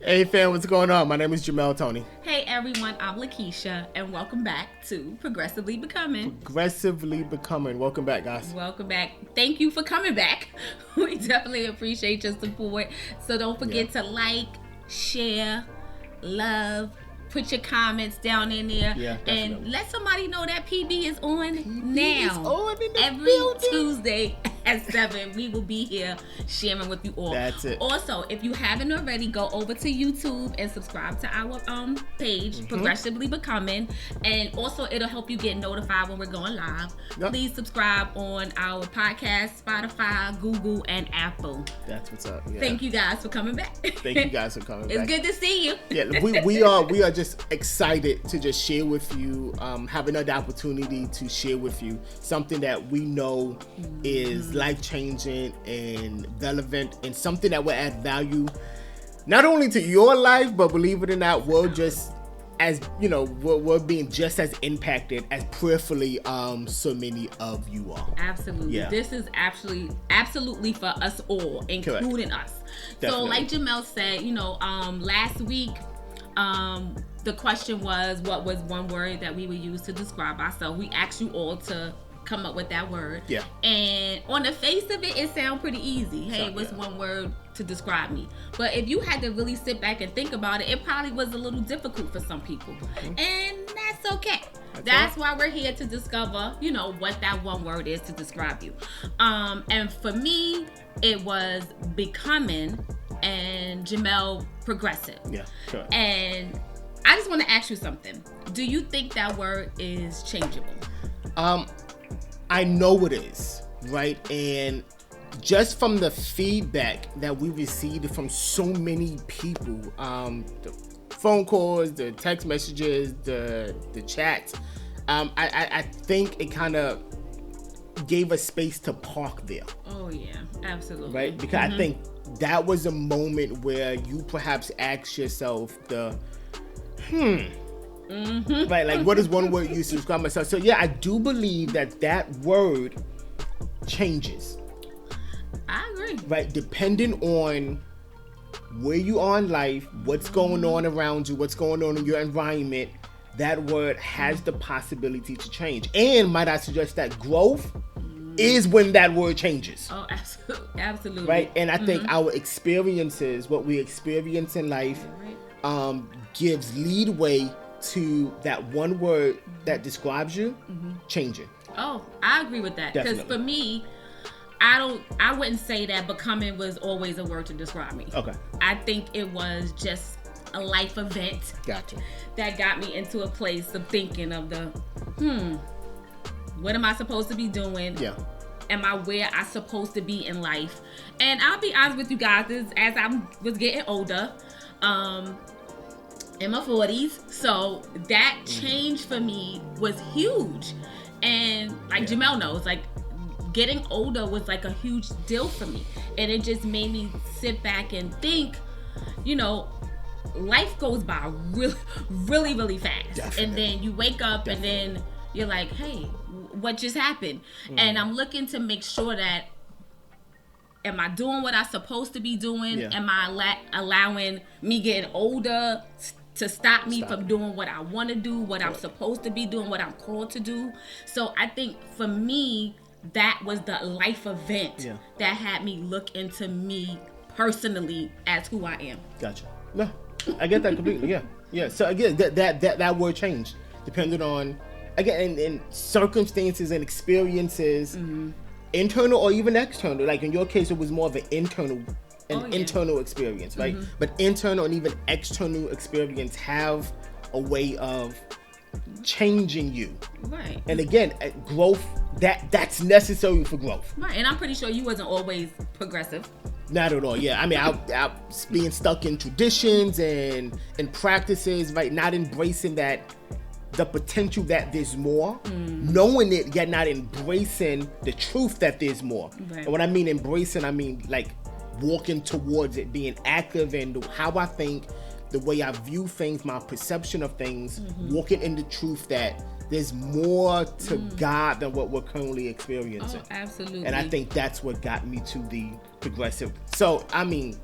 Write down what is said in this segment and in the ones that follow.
Hey fam, what's going on? My name is Jamel Tony. Hey everyone, I'm Lakeisha, and welcome back to Progressively Becoming. Progressively Becoming. Welcome back, guys. Welcome back. Thank you for coming back. We definitely appreciate your support. So don't forget to like, share, love, put your comments down in there, and let somebody know that PB is on now. Is on in the Every building. Tuesday at 7, we will be here sharing with you all. That's it. Also, if you haven't already, go over to YouTube and subscribe to our page, Progressively Becoming, and also it'll help you get notified when we're going live. Yep. Please subscribe on our podcast, Spotify, Google, and Apple. That's what's up. Yeah. Thank you guys for coming back. Thank you guys for coming back. It's good to see you. Yeah, we are just excited to just share with you, have another opportunity to share with you something that we know is life-changing and relevant, and something that will add value not only to your life, but believe it or not, we're just as we're being just as impacted as prayerfully so many of you are. Absolutely. Yeah. This is absolutely for us all, including us. Definitely. So like Jamel said, last week the question was, what was one word that we would use to describe ourselves? We asked you all to come up with that word. Yeah. And on the face of it, it sounds pretty easy. Hey, what's one word to describe me? But if you had to really sit back and think about it, it probably was a little difficult for some people. And that's okay. That's why we're here to discover, what that one word is to describe you. And for me, it was becoming, and Jamel, progressive. Yeah, sure. And I just want to ask you something. Do you think that word is changeable? I know it is, right? And just from the feedback that we received from so many people, the phone calls, the text messages, the chats, I think it kind of gave us space to park there. Oh yeah, absolutely. Right? Because I think that was a moment where you perhaps asked yourself right, like what is one word you describe myself? So yeah, I do believe that word changes. I agree. Right, depending on where you are in life, what's going on around you, what's going on in your environment, that word has the possibility to change. And might I suggest that growth is when that word changes. Oh, absolutely. Right, and I think our experiences, what we experience in life, gives leadway to that one word that describes you changing. Oh, I agree with that. Because for me, I wouldn't say that becoming was always a word to describe me. Okay. I think it was just a life event. Gotcha. That got me into a place of thinking of what am I supposed to be doing? Yeah. Am I where I'm supposed to be in life? And I'll be honest with you guys, as I was getting older, in my 40s, so that change for me was huge. And like Jamel knows, like getting older was like a huge deal for me, and it just made me sit back and think, life goes by really, really, really fast. Definitely. And then you wake up and then you're like, hey, what just happened? And I'm looking to make sure that, am I doing what I'm supposed to be doing? Am I allowing me getting older to stop me from doing what I want to do, what I'm supposed to be doing, what I'm called to do? So I think for me, that was the life event that had me look into me personally as who I am. Gotcha. No, I get that completely. Yeah. So again, that word changed depending on, again, in circumstances and experiences, internal or even external. Like in your case, it was more of an internal experience, right? But internal and even external experience have a way of changing you, right? And again, growth, that's necessary for growth, right? And I'm pretty sure you wasn't always progressive. Not at all. Yeah, I mean, I being stuck in traditions and practices, right? Not embracing the potential that there's more, knowing it, yet not embracing the truth that there's more. Right. And when I mean embracing, I mean like walking towards it, being active in how I think, the way I view things, my perception of things, walking in the truth that there's more to God than what we're currently experiencing. Oh, absolutely. And I think that's what got me to the progressive. So, I mean,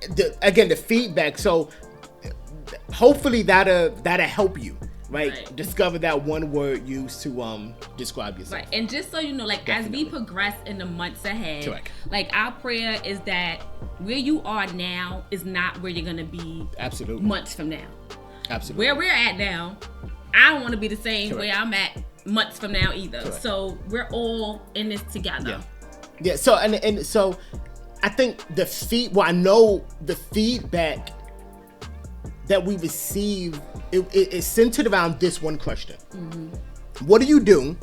the feedback. So hopefully that'll help you. Right? Discover that one word used to describe yourself. Right. And just so you know, like, definitely, as we progress in the months ahead, correct, like, our prayer is that where you are now is not where you're gonna be absolutely months from now. Absolutely. Where we're at now, I don't want to be the same correct way I'm at months from now either. Correct. So we're all in this together. Yeah. So and so I think I know the feedback that we receive, it's centered around this one question. Mm-hmm. What do you do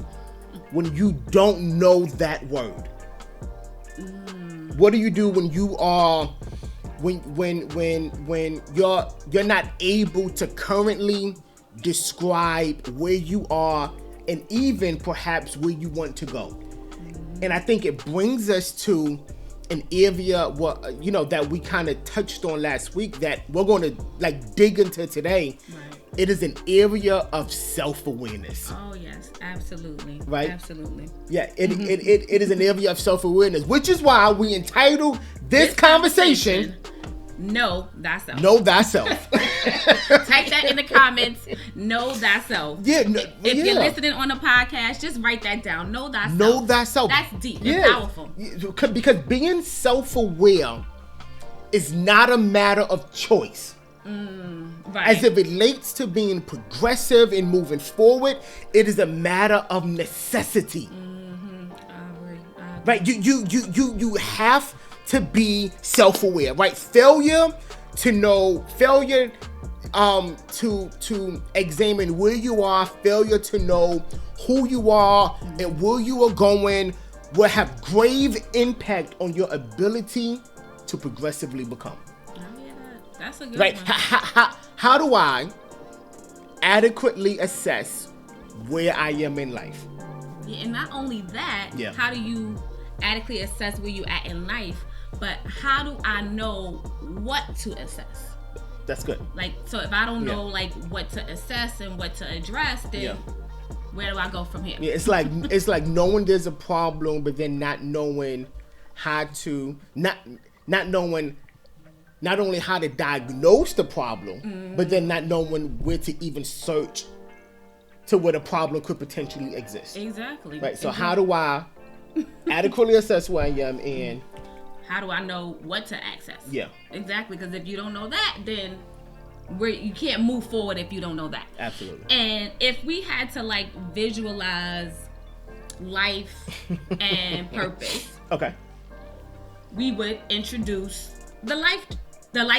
when you don't know that word? What do you do when you are when you're not able to currently describe where you are and even perhaps where you want to go? And I think it brings us to an area that we kind of touched on last week that we're going to like dig into today. Right. It is an area of self-awareness. Oh yes, absolutely. Right? Absolutely. Yeah, it is an area of self-awareness, which is why we entitled this conversation Know Thyself. Know Thyself. Type that in the comments. Know Thyself. Yeah. If you're listening on a podcast, just write that down. Know Thyself. Know Thyself. That's deep and powerful. Because being self-aware is not a matter of choice. Right. As it relates to being progressive and moving forward, it is a matter of necessity. Mm-hmm. I agree. Right? You have to be self-aware, right? Failure to examine where you are, failure to know who you are and where you are going will have grave impact on your ability to progressively become. Oh, yeah, that's a good right. one. How do I adequately assess where I am in life? Yeah, and not only that, how do you adequately assess where you're at in life, but how do I know what to assess? That's good. Like, so if I don't know like what to assess and what to address, then where do I go from here? Yeah, it's like knowing there's a problem, but then not knowing how to not knowing not only how to diagnose the problem, but then not knowing where to even search to where the problem could potentially exist. Exactly. Right. So how do I adequately assess where I am and how do I know what to access? Yeah. Exactly. Because if you don't know that, then you can't move forward if you don't know that. Absolutely. And if we had to like visualize life and purpose, okay, we would introduce the life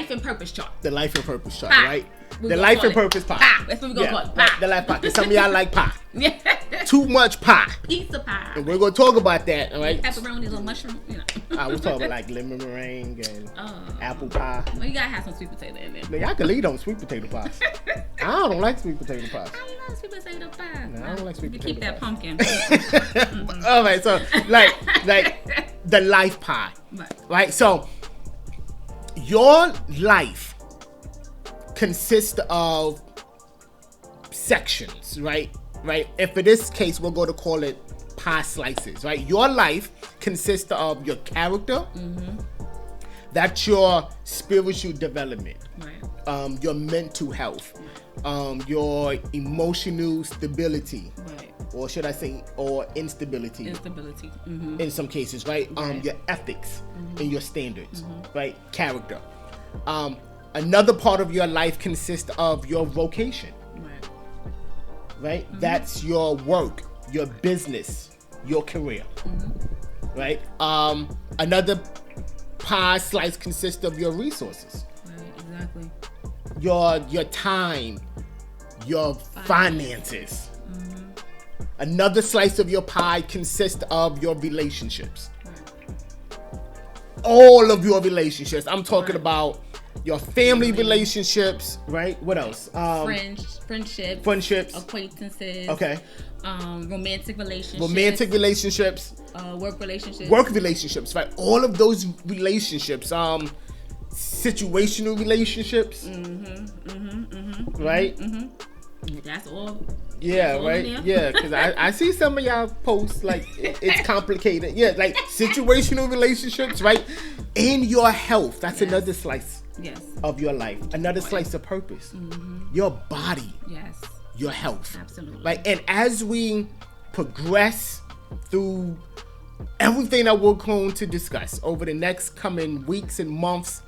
and purpose chart. The life and purpose chart, pie. Right? The life and purpose pie. Pie. That's what we're gonna call it. Pie. The life pie. Because some of y'all like pie. Too much pie. Pizza pie. And we're gonna talk about that, all right? Pepperoni or mushroom, you know. We're talking about like lemon meringue and apple pie. Well, you gotta have some sweet potato in there. Nigga, I can lead on sweet potato pie. I don't like sweet potato pie. I love sweet potato pie. No, I don't like sweet potato pie. Keep that pumpkin. All right, so like the life pie, right? So your life consists of sections, right? And for this case, we're going to call it pie slices, right? Your life consists of your character. That's your spiritual development, your mental health, your emotional stability, or should I say, or instability. In some cases, right? Your ethics and your standards, right? Character. Another part of your life consists of your vocation, right? That's your work, your business, your career, right? Another pie slice consists of your resources, exactly. Your time, your finances. Another slice of your pie consists of your relationships. All of your relationships. I'm talking about your family relationships, right? What else? Friendships, acquaintances. Okay. Romantic relationships. Work relationships, right? All of those relationships. Situational relationships. Right? That's all. Yeah, right? Yeah, because I see some of y'all posts like it's complicated. Yeah, like situational relationships, right? In your health, that's another slice yes. of your life, another slice of purpose. Your body, yes. your health. Absolutely. Right? And as we progress through everything that we're going to discuss over the next coming weeks and months,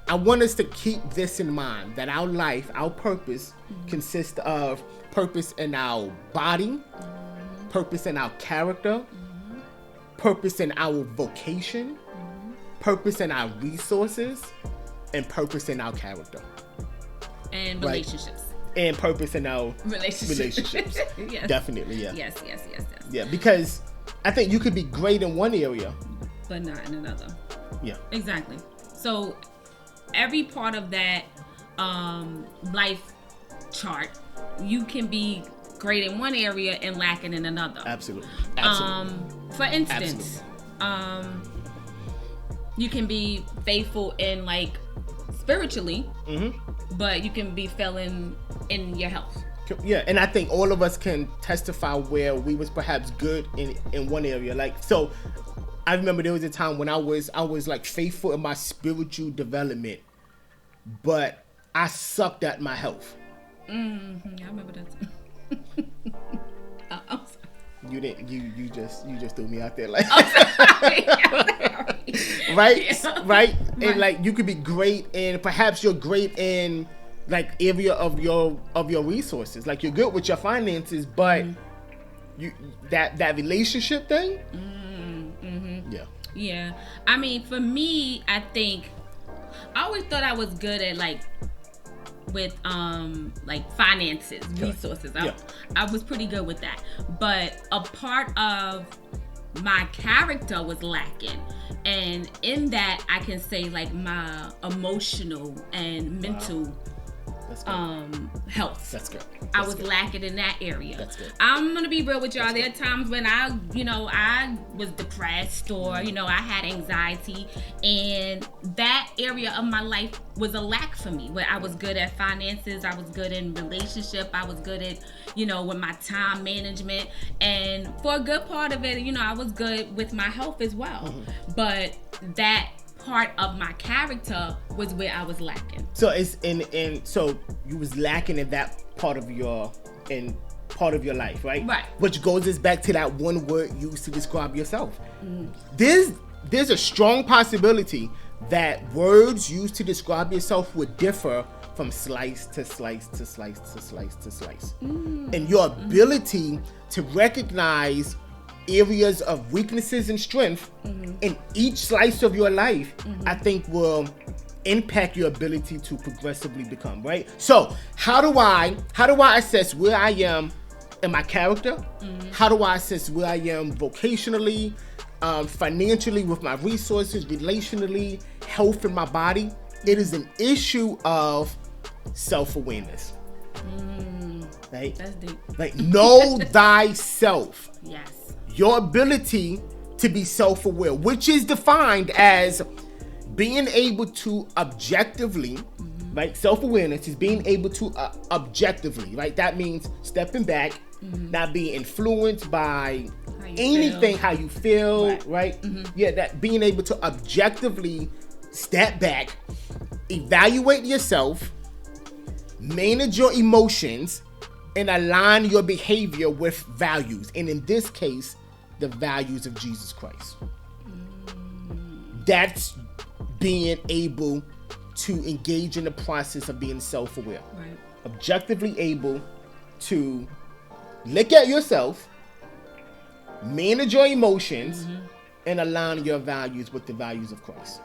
I want us to keep this in mind, that our life, our purpose consists of purpose in our body, purpose in our character, purpose in our vocation, purpose in our resources, and purpose in our character. And relationships. And purpose in our relationships. Yes. Definitely, yeah. Yes. Yeah, because I think you could be great in one area, but not in another. Yeah. Exactly. So every part of that life chart, you can be great in one area and lacking in another. Absolutely. For instance, you can be faithful in like spiritually, but you can be failing in your health. Yeah, and I think all of us can testify where we was perhaps good in one area. Like, so I remember there was a time when I was like faithful in my spiritual development, but I sucked at my health. I remember that. I'm sorry. You didn't. You just threw me out there like. I'm sorry. Right, Yeah. right, and like you could be great in, perhaps you're great in like area of your resources. Like you're good with your finances, but you that relationship thing. Yeah. I mean, for me, I think I always thought I was good at like finances, resources. I was pretty good with that. But a part of my character was lacking. And in that, I can say like my emotional and mental health. That's good. I was lacking in that area. That's good. I'm gonna be real with y'all. There are times when I was depressed or I had anxiety, and that area of my life was a lack for me. Where I was good at finances, I was good in relationship, I was good at with my time management, and for a good part of it, I was good with my health as well. But that part of my character was where I was lacking. So it's so you was lacking in that part of your life, right? Right. Which goes us back to that one word used to describe yourself. There's a strong possibility that words used to describe yourself would differ from slice to slice to slice to slice to slice. And your ability to recognize areas of weaknesses and strength in each slice of your life, I think will impact your ability to progressively become, right? So how do I assess where I am in my character? How do I assess where I am vocationally, financially, with my resources, relationally, health in my body? It is an issue of self-awareness. Right? That's deep. Like, know thyself. Yes. Your ability to be self-aware, which is defined as being able to objectively, right? Self-awareness is being able to objectively, right? That means stepping back, not being influenced by anything, how you feel, right? Yeah, that being able to objectively step back, evaluate yourself, manage your emotions, and align your behavior with values. And in this case, the values of Jesus Christ. That's being able to engage in the process of being self-aware. Right. Objectively able to look at yourself, manage your emotions, and align your values with the values of Christ.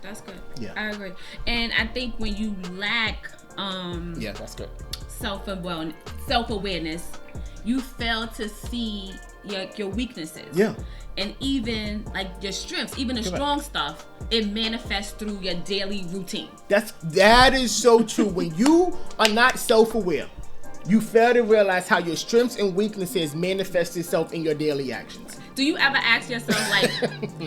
That's good. Yeah. I agree. And I think when you lack yeah, that's good. self-awareness, you fail to see your weaknesses. Yeah. And even like your strengths, even the strong stuff, it manifests through your daily routine. That is so true. When you are not self-aware, you fail to realize how your strengths and weaknesses manifest itself in your daily actions. Do you ever ask yourself, like,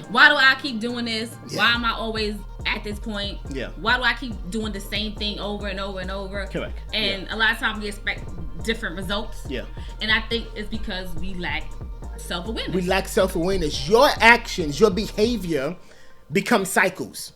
why do I keep doing this? Yeah. Why am I always at this point? Yeah. Why do I keep doing the same thing over and over and over? Correct. And a lot of times we expect different results. Yeah. And I think it's because we lack self-awareness. We lack self-awareness. Your actions, your behavior become cycles.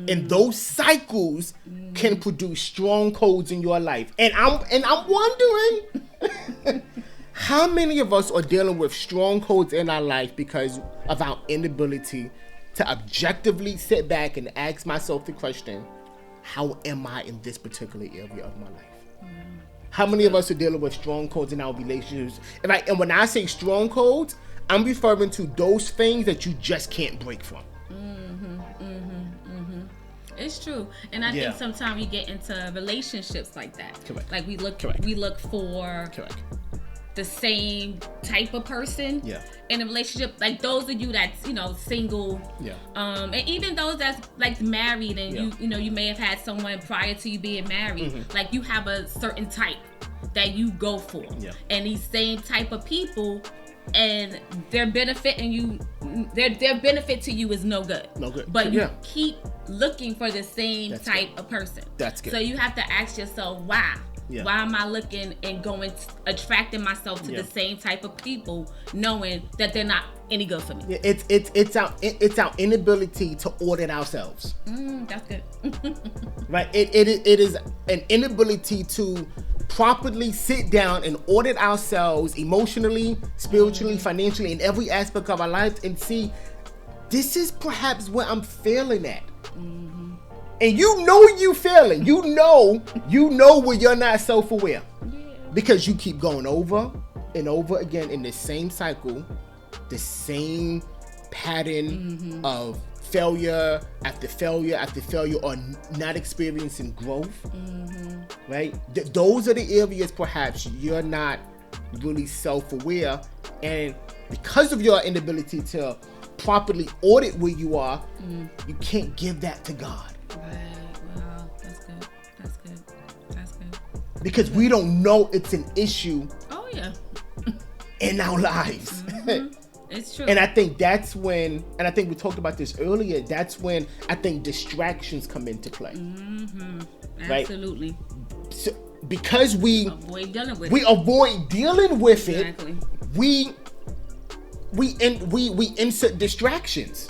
And those cycles can produce strongholds in your life. And I'm wondering how many of us are dealing with strongholds in our life because of our inability to objectively sit back and ask myself the question, how am I in this particular area of my life? How many of us are dealing with strongholds in our relationships? And when I say strongholds, I'm referring to those things that you just can't break from. It's true, and I think sometimes we get into relationships like that. Correct. Like we look for the same type of person in a relationship. Like those of you that's single, and even those that's like married, and you may have had someone prior to you being married. Like you have a certain type that you go for, and these same type of people. And their benefit to you is no good. But you keep looking for the same type of person. That's good. So you have to ask yourself why. Why am I looking and attracting myself to the same type of people, knowing that they're not any good for me? It's our inability to audit ourselves. That's good. Right. It is an inability to properly sit down and audit ourselves emotionally, spiritually, financially, in every aspect of our life, and see, this is perhaps where I'm failing at. And you failing. You know where you're not self-aware. Because you keep going over and over again in the same cycle, the same pattern of failure after failure after failure, or not experiencing growth. Right? Those are the areas perhaps you're not really self-aware, and because of your inability to properly audit where you are, you can't give that to God. Right. Wow. That's good. Because we don't know it's an issue. Oh yeah. In our lives. It's true. And I think that's when, and I think we talked about this earlier, that's when I think distractions come into play. Absolutely. Right? So, because we avoid dealing with it, we insert distractions.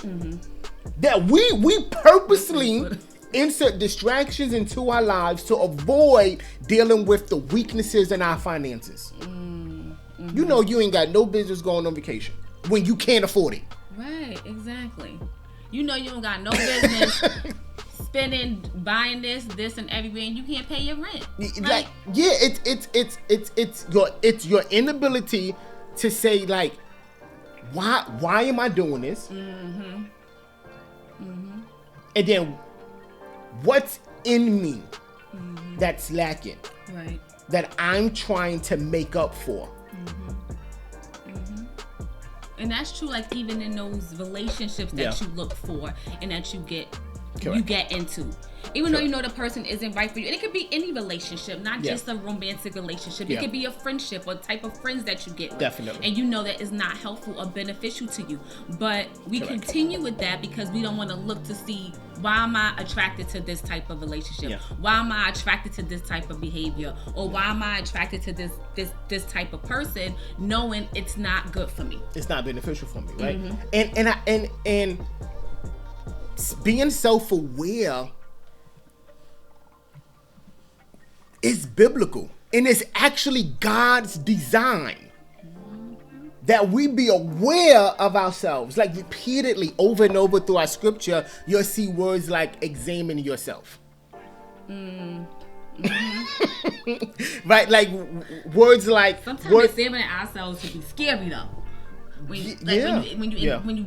That we purposely insert distractions into our lives to avoid dealing with the weaknesses in our finances. You know you ain't got no business going on vacation when you can't afford it. Right, exactly. You know you don't got no business spending, buying this and everything. You can't pay your rent. Like, it's your inability to say, like, why am I doing this? And then what's in me that's lacking, right, that I'm trying to make up for. And that's true, like even in those relationships that you look for and that you get into. Even though you know the person isn't right for you. And it could be any relationship, not just a romantic relationship. It could be a friendship or type of friends that you get with. Definitely. And you know that is not helpful or beneficial to you. But we continue with that because we don't want to look to see, why am I attracted to this type of relationship? Why am I attracted to this type of behavior? Or why am I attracted to this type of person, knowing it's not good for me? It's not beneficial for me, right? And being self-aware is biblical, and it's actually God's design that we be aware of ourselves. Like repeatedly over and over through our scripture, you'll see words like examine yourself. Right? Like words like sometimes examining ourselves can be scary though. When you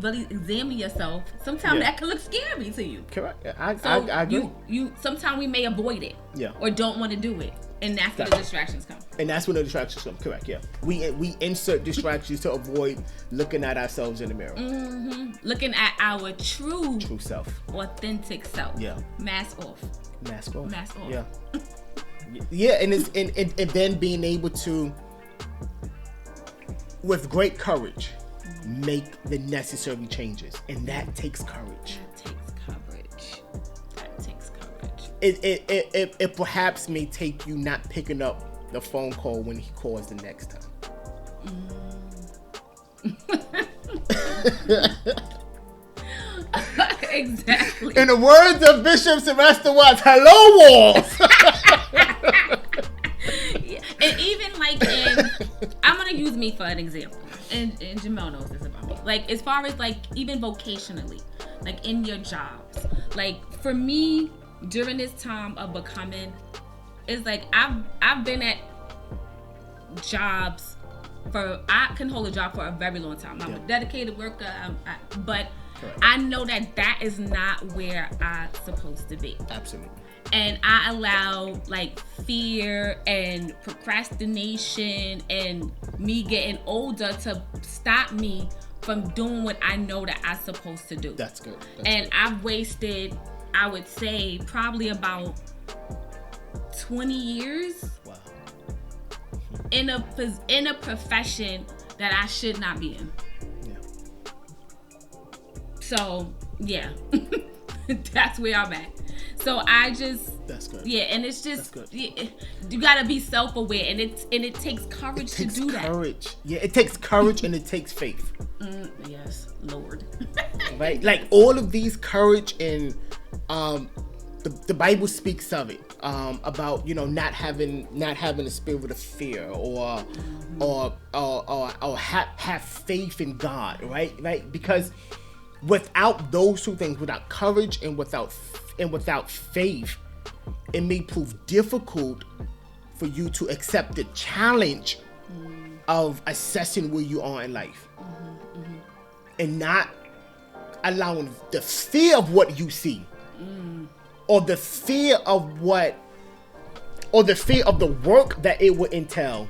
really examine yourself, sometimes that can look scary to you. Correct. I agree. You sometimes we may avoid it. Or don't want to do it. And that's where the distractions come. And that's when the distractions come. Correct. Yeah. We insert distractions to avoid looking at ourselves in the mirror. Looking at our true self. Authentic self. Yeah. Mask off. Yeah. Yeah, and it's and then being able to, with great courage, make the necessary changes, and that takes courage. It perhaps may take you not picking up the phone call when he calls the next time. Exactly. In the words of Bishop Sylvester Watts, hello walls. And even like I'm gonna use me for an example, and Jamel knows this about me. Like as far as like even vocationally, like in your jobs, like for me during this time of becoming, it's like I've been at jobs I can hold a job for a very long time. I'm a dedicated worker, but correct. I know that is not where I'm supposed to be. Absolutely. And I allow like fear and procrastination and me getting older to stop me from doing what I know that I'm supposed to do. That's good. I've wasted, I would say, probably about 20 years. Wow. In a profession that I should not be in. Yeah. So yeah, that's where I'm at. So I just that's good. Yeah, and it's just you gotta be self-aware, and it takes courage to do that. Courage. Yeah, it takes courage and it takes faith. Yes, Lord. Right, like all of these courage and the Bible speaks of it. About not having a spirit of fear or have faith in God, right? Because without those two things, without courage and without faith, it may prove difficult for you to accept the challenge of assessing where you are in life, and not allowing the fear of what you see. Or the fear of the work that it would entail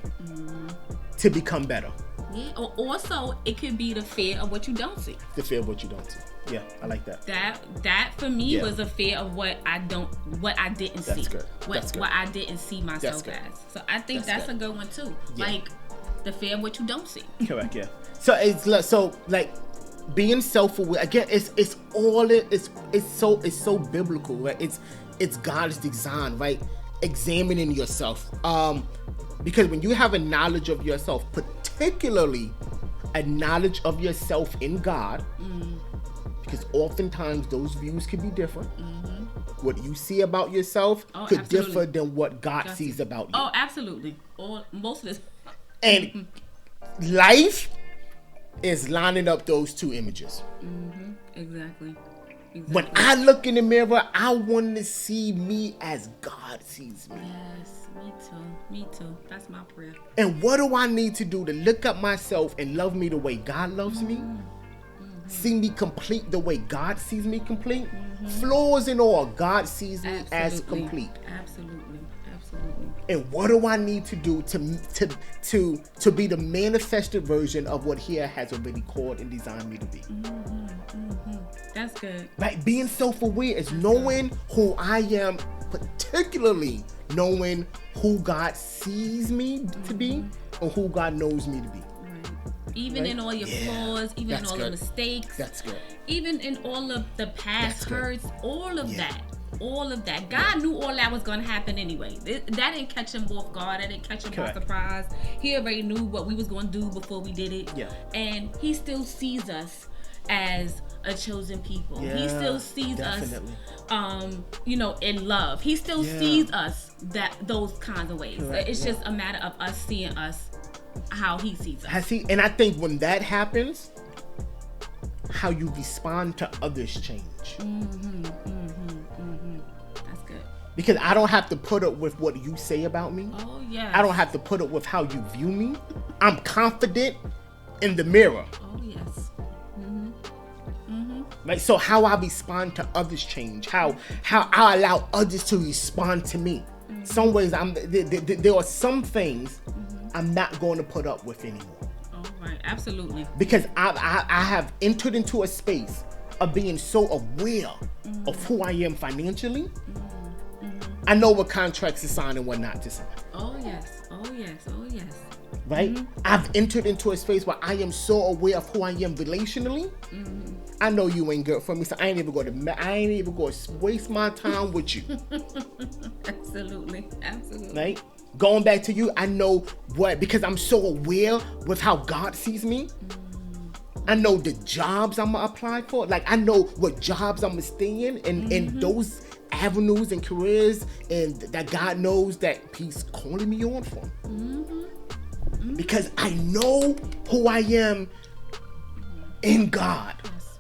to become better. Yeah, or also it could be the fear of what you don't see. The fear of what you don't see. Yeah, I like that. That for me was a fear of what I didn't see. Good. What I didn't see myself as. So I think that's a good one too. Yeah. Like the fear of what you don't see. Correct. Yeah. So it's being self-aware again. It's so biblical, right? It's God's design, right? Examining yourself, because when you have a knowledge of yourself, particularly a knowledge of yourself in God, because oftentimes those views can be different. What you see about yourself could differ than what God sees about you. Oh, absolutely. Most of this. And life is lining up those two images. Exactly. When I look in the mirror, I want to see me as God sees me. Yes, me too. That's my prayer. And what do I need to do to look at myself and love me the way God loves me? See me complete the way God sees me complete? Flaws and all, God sees me as complete. Absolutely. And what do I need to do to be the manifested version of what He has already called and designed me to be? That's good. Like being self-aware is knowing who I am, particularly knowing who God sees me to be or who God knows me to be. Even in all your flaws, even in all the mistakes. That's good. Even in all of the past hurts, all of that. All of that. God knew all that was going to happen anyway. That didn't catch Him off guard. That didn't catch Him by surprise. He already knew what we was going to do before we did it. Yeah. And He still sees us as a chosen people. He still sees us, in love. He still sees us those kinds of ways. Correct. It's just a matter of us seeing us how He sees us. And I think when that happens, how you respond to others change. That's good. Because I don't have to put up with what you say about me. Oh, yeah. I don't have to put up with how you view me. I'm confident in the mirror. Oh, yes. Like, so how I respond to others change. How I allow others to respond to me. Some ways there are some things I'm not going to put up with anymore. Oh, right. Absolutely. Because I have entered into a space of being so aware of who I am financially. I know what contracts to sign and what not to sign. Oh, yes. Right? I've entered into a space where I am so aware of who I am relationally. I know you ain't good for me, so I ain't even going to waste my time with you. Absolutely. Right? Going back to you, I know what, because I'm so aware with how God sees me. I know the jobs I'm gonna apply for. Like, I know what jobs I'm gonna stay in, and those avenues and careers, and that God knows that He's calling me on for. Because I know who I am in God. Yes.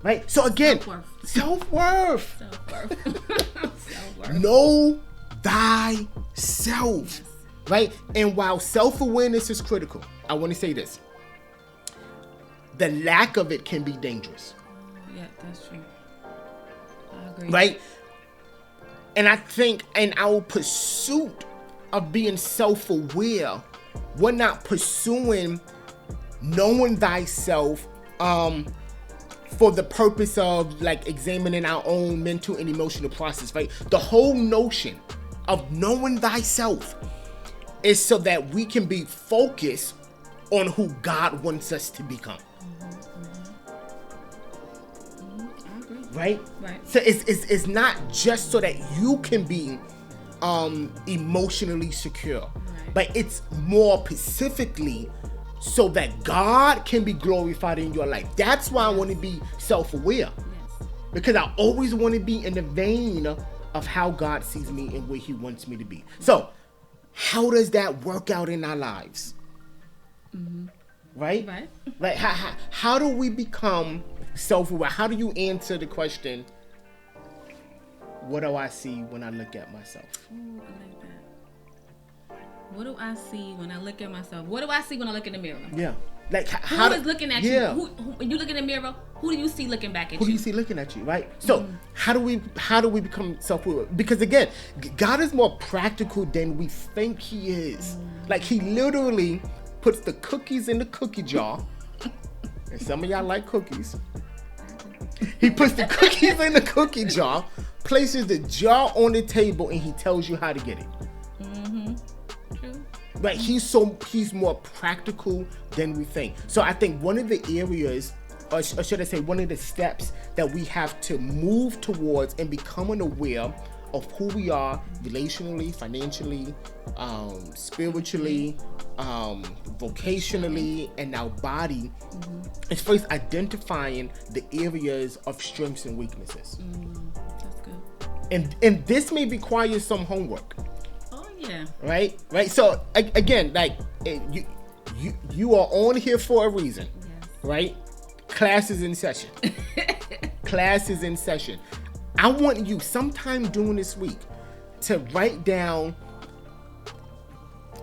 Right? So again, self-worth. Know thyself. Yes. Right? And while self-awareness is critical, I want to say this. The lack of it can be dangerous. Yeah, that's true. I agree. Right? And I think in our pursuit of being self-aware, we're not pursuing knowing thyself for the purpose of like examining our own mental and emotional process, right? The whole notion of knowing thyself is so that we can be focused on who God wants us to become. Right? So it's not just so that you can be emotionally secure, but it's more specifically so that God can be glorified in your life. That's why I want to be self-aware, because I always want to be in the vein of how God sees me and where He wants me to be. So how does that work out in our lives? Right? Like how do we become self-aware? How do you answer the question, what do I see when I look at myself? Ooh, I like that. What do I see when I look at myself? What do I see when I look in the mirror? Yeah. Like who is looking at you? Who, when you look in the mirror, who do you see looking back at you? Who do you see looking at you, right? So how do we become self-aware? Because again, God is more practical than we think He is. Like He literally puts the cookies in the cookie jar. And some of y'all like cookies. He puts the cookies in the cookie jar, places the jar on the table, and He tells you how to get it. True. Right? He's more practical than we think. So I think one of the areas, or should I say, one of the steps that we have to move towards and becoming aware of who we are relationally, financially, spiritually, vocationally, and our body, is first identifying the areas of strengths and weaknesses. That's good. And this may require some homework. Oh yeah. Right. So again, like you are on here for a reason. Yes. Right? Class is in session. Class is in session. I want you sometime during this week to write down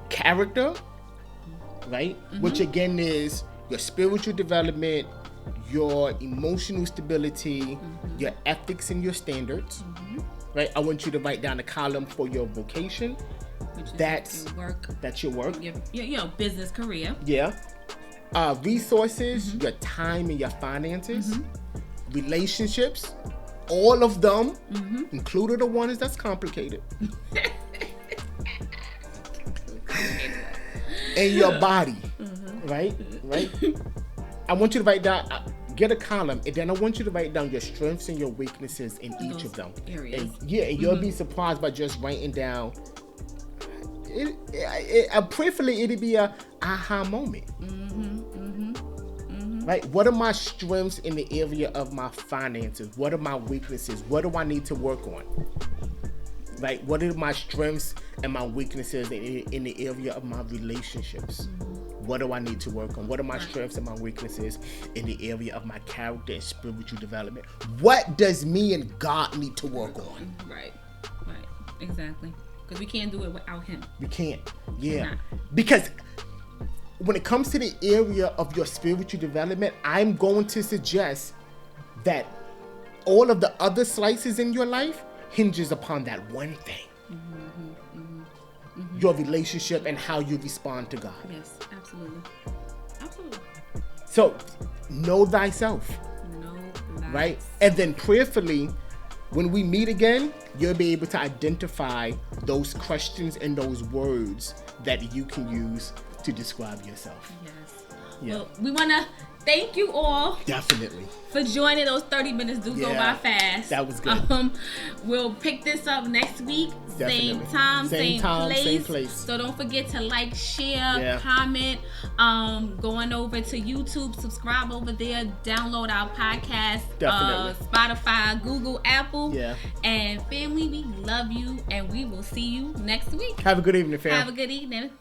character, right? Which again is your spiritual development, your emotional stability, your ethics and your standards, right? I want you to write down a column for your vocation. Which is that's your work. That's your work. Your business career. Yeah. Resources, your time and your finances, relationships, all of them, including the ones that's complicated. And your body, right? I want you to write down, get a column, and then I want you to write down your strengths and your weaknesses in each of them. Areas. And you'll be surprised by just writing down. Prayerfully, it'll be a aha moment. Right? What are my strengths in the area of my finances? What are my weaknesses? What do I need to work on? Right? What are my strengths and my weaknesses in the area of my relationships? What do I need to work on? What are my strengths and my weaknesses in the area of my character and spiritual development? What does me and God need to work on? Right. Exactly. Because we can't do it without Him. We can't. Yeah. Because when it comes to the area of your spiritual development, I'm going to suggest that all of the other slices in your life hinges upon that one thing. Your relationship and how you respond to God. Yes, absolutely. So, know thyself. Right? And then prayerfully, when we meet again, you'll be able to identify those questions and those words that you can use to describe yourself. Yes. Yeah. Well, we want to thank you all. Definitely. For joining. Those 30 minutes do go by fast. That was good. We'll pick this up next week. Definitely. Same time, same place. So don't forget to like, share, comment. Going over to YouTube, subscribe over there, download our podcast. Definitely. Spotify, Google, Apple. Yeah. And family, we love you, and we will see you next week. Have a good evening, fam. Have a good evening.